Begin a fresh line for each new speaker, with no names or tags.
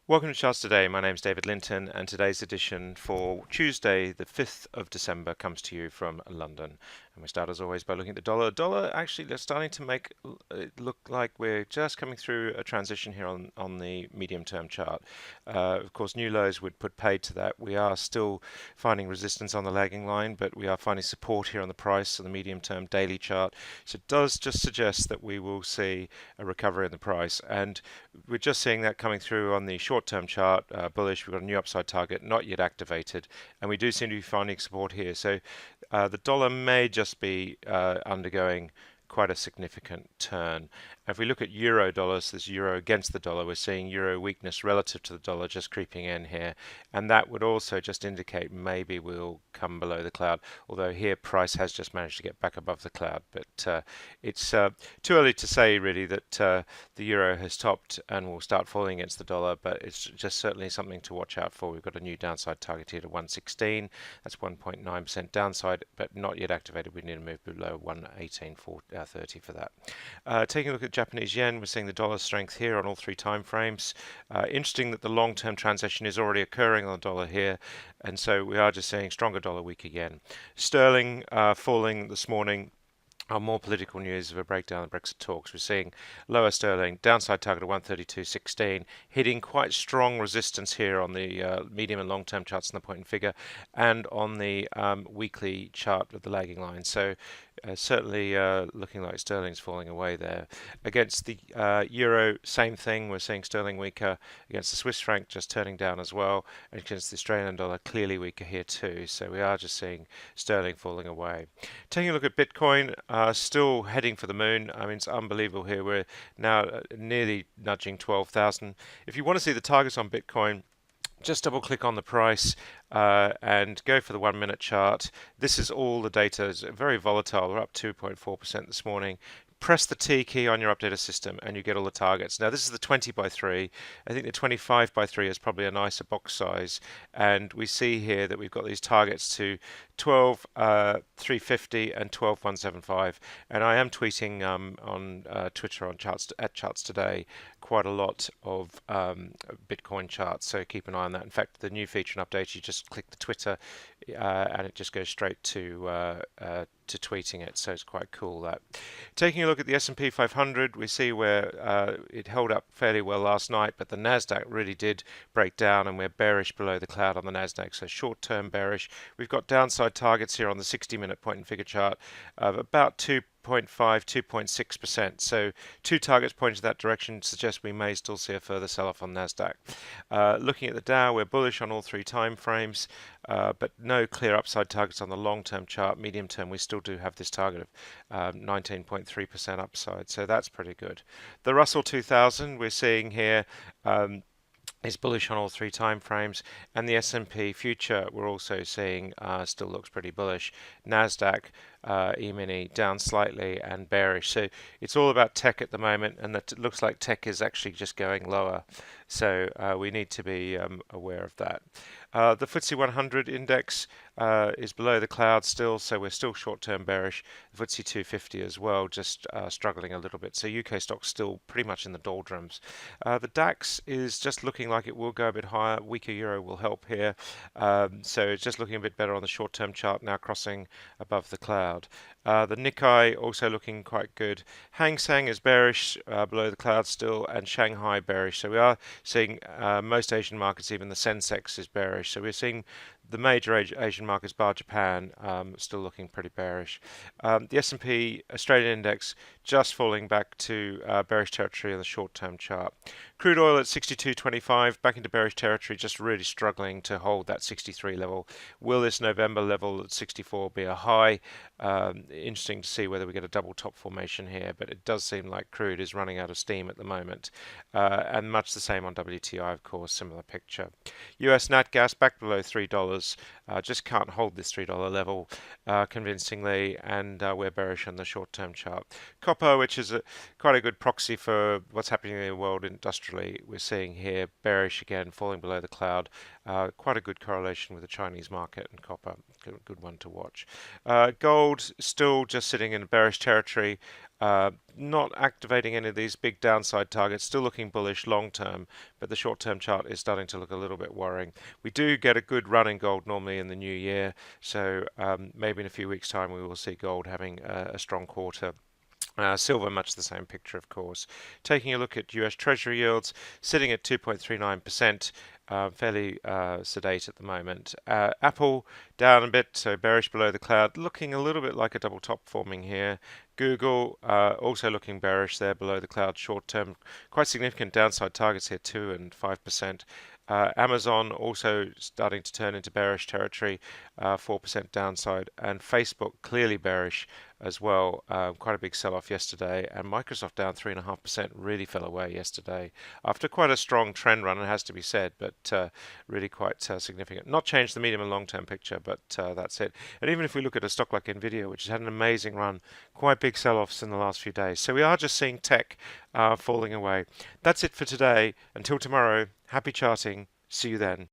Welcome to Charts Today. My name's David Linton, and today's edition for Tuesday, the 5th of December, comes to you from London. And we start, as always, by looking at the dollar. Dollar actually is starting to make it look like we're just coming through a transition here on the medium-term chart. Of course, new lows would put paid to that. We are still finding resistance on the lagging line, but we are finding support here on the price of the medium-term daily chart. So it does just suggest that we will see a recovery in the price. And we're just seeing that coming through on the short-term chart, bullish. We've got a new upside target, not yet activated, and we do seem to be finding support here. So the dollar may just be undergoing quite a significant turn. If we look at euro dollars, this euro against the dollar, we're seeing euro weakness relative to the dollar just creeping in here, and that would also just indicate maybe we'll come below the cloud, although here price has just managed to get back above the cloud. But it's too early to say really that the euro has topped and will start falling against the dollar, but it's just certainly something to watch out for. We've got a new downside target here to 116. That's 1.9% downside, but not yet activated. We need to move below 118.30 for that. Taking a look at Japanese yen, we're seeing the dollar strength here on all three time frames. Interesting that the long-term transition is already occurring on the dollar here, and so we are just seeing stronger dollar, weaker yen. Sterling falling this morning. Our more political news of a breakdown of Brexit talks. We're seeing lower sterling, downside target of 132.16, hitting quite strong resistance here on the medium and long-term charts in the point and figure, and on the weekly chart with the lagging line. So certainly looking like sterling's falling away there. Against the euro, same thing. We're seeing sterling weaker. Against the Swiss franc, just turning down as well. And against the Australian dollar, clearly weaker here too. So we are just seeing sterling falling away. Taking a look at Bitcoin, still heading for the moon. I mean, it's unbelievable here. We're now nearly nudging 12,000. If you want to see the targets on Bitcoin, just double click on the price and go for the 1 minute chart. This is all the data. It's very volatile. We're up 2.4% this morning. Press the T key on your Updata system and you get all the targets. Now this is the 20 by 3. I think the 25 by 3 is probably a nicer box size, and we see here that we've got these targets to 12 350 and 12 175, and I am tweeting on Twitter on Charts Today quite a lot of Bitcoin charts, so keep an eye on that. In fact, the new feature and update, you just click the Twitter and it just goes straight to tweeting it, so it's quite cool. That taking a look at the S&P 500, we see where it held up fairly well last night, but the Nasdaq really did break down, and we're bearish below the cloud on the Nasdaq, so short-term bearish. We've got downside targets here on the 60-minute point and figure chart of about 2.6%. So two targets pointing that direction suggest we may still see a further sell-off on Nasdaq. Looking at the Dow, we're bullish on all three time frames, but no clear upside targets on the long-term chart. Medium term, we still do have this target of 19.3% upside, so that's pretty good. The Russell 2000, we're seeing here is bullish on all three time frames, and the S&P future we're also seeing still looks pretty bullish. Nasdaq E-mini down slightly and bearish, so it's all about tech at the moment, and that looks like tech is actually just going lower, so we need to be aware of that. The FTSE 100 index is below the cloud still, so we're still short-term bearish. The FTSE 250 as well, just struggling a little bit. So UK stocks still pretty much in the doldrums. The DAX is just looking like it will go a bit higher. Weaker euro will help here. So it's just looking a bit better on the short-term chart, now crossing above the cloud. The Nikkei also looking quite good. Hang Seng is bearish below the cloud still, and Shanghai bearish. So we are seeing most Asian markets, even the Sensex is bearish. So we're seeing the major Asian markets, bar Japan, still looking pretty bearish. The S&P Australian index just falling back to bearish territory on the short-term chart. Crude oil at 62.25, back into bearish territory, just really struggling to hold that 63 level. Will this November level at 64 be a high? Interesting to see whether we get a double top formation here, but it does seem like crude is running out of steam at the moment. And much the same on WTI, of course, similar picture. US NatGas back below $3. Just can't hold this $3 level convincingly, and we're bearish on the short-term chart. Copper, which is quite a good proxy for what's happening in the world industrially, we're seeing here bearish again, falling below the cloud. Quite a good correlation with the Chinese market and copper. Good one to watch. Gold still just sitting in bearish territory. Not activating any of these big downside targets, still looking bullish long term, but the short term chart is starting to look a little bit worrying. We do get a good run in gold normally in the new year, so maybe in a few weeks' time we will see gold having a strong quarter. Silver, much the same picture, of course. Taking a look at US Treasury yields, sitting at 2.39%, fairly sedate at the moment. Apple down a bit, so bearish below the cloud, looking a little bit like a double top forming here. Google also looking bearish there below the cloud short term. Quite significant downside targets here, 2 and 5%. Amazon also starting to turn into bearish territory, 4% downside, and Facebook clearly bearish as well. Quite a big sell-off yesterday, and Microsoft down 3.5%, really fell away yesterday after quite a strong trend run, it has to be said, but really quite significant. Not changed the medium and long-term picture, but that's it. And even if we look at a stock like Nvidia, which has had an amazing run, quite big sell-offs in the last few days. So we are just seeing tech falling away. That's it for today. Until tomorrow, happy charting. See you then.